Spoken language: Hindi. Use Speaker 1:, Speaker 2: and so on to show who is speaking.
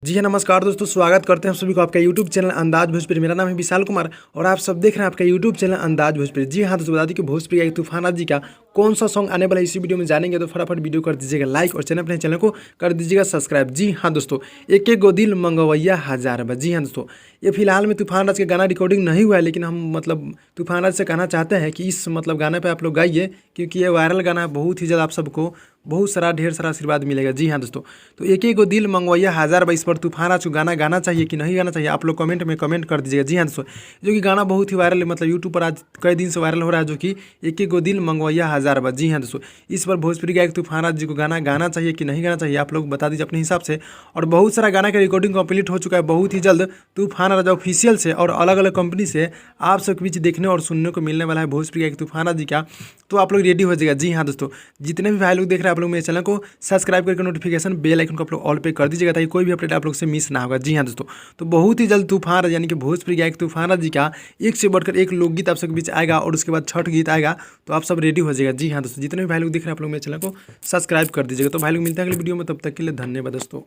Speaker 1: जी हाँ, नमस्कार दोस्तों, स्वागत करते हैं हम सभी को आपका यूट्यूब चैनल अंदाज भोजपुरी। मेरा नाम है विशाल कुमार और आप सब देख रहे हैं आपका यूट्यूब चैनल अंदाज भोजपुरी। जी हाँ दोस्तों, बता दी कि भोजपुरी आई तूफान जी का कौन सा सॉन्ग आने वाला है इसी वीडियो में जानेंगे। तो फटाफट वीडियो कर दीजिएगा लाइक और अपने चैनल को कर दीजिएगा सब्सक्राइब। जी हाँ दोस्तों, एक एक गो दिल मंगवैया हजार बा। जी हाँ दोस्तों, ये फिलहाल में तूफान राज के गाना रिकॉर्डिंग नहीं हुआ है, लेकिन हम तूफान राज से कहना चाहते हैं कि इस गाने पे आप लोग गाइए, क्योंकि ये वायरल गाना है। बहुत ही ज़्यादा आप सबको बहुत सारा ढेर सारा आशीर्वाद मिलेगा। जी हाँ दोस्तों, तो एक एक गो दिल मंगवैया हजार बा। इस पर तूफान राज को गाना गाना चाहिए कि नहीं गाना चाहिए, आप लोग कमेंट में कमेंट कर दीजिएगा। जी हाँ दोस्तों, जो कि गाना बहुत ही वायरल है, यूट्यूब पर आज कई दिन से वायरल हो रहा है, जो कि एक एक गो दिल मंगवैया हजार बा। जी हाँ दोस्तों, इस पर भोजपुरी गायक तूफान राज जी को गाना गाना चाहिए कि नहीं गाना चाहिए, आप लोग बता दीजिए अपने हिसाब से। और बहुत सारा गाना का रिकॉर्डिंग कंप्लीट हो चुका है। बहुत ही जल्द तूफान राज ऑफिशियल से और अलग अलग कंपनी से आप सबके बीच देखने और सुनने को मिलने वाला है भोजपुरी गायक तूफान राज जी का। तो आप लोग रेडी हो जाएगा। जी हाँ दोस्तों, जितने भी भाई लोग देख रहे हैं, आप लोग मेरे चैनल को सब्सक्राइब करके नोटिफिकेशन बेल आइकन को आप लोग ऑल पे कर दीजिएगा, ताकि कोई भी अपडेट आप लोग से मिस ना होगा। जी हाँ दोस्तों, तो बहुत ही जल्द तूफान राज यानी कि भोजपुरी गायक तूफान राज जी का एक से बढ़कर एक लोकगीत आप सबके बीच आएगा और उसके बाद छठ गीत आएगा। तो आप सब रेडी हो जाएगा। जी हाँ दोस्तों, जितने भी भाई लोग देख रहे हैं, आप लोग मेरे चैनल को सब्सक्राइब कर दीजिएगा। तो भाई लोग मिलते हैं अगली वीडियो में, तब तक के लिए धन्यवाद दोस्तों।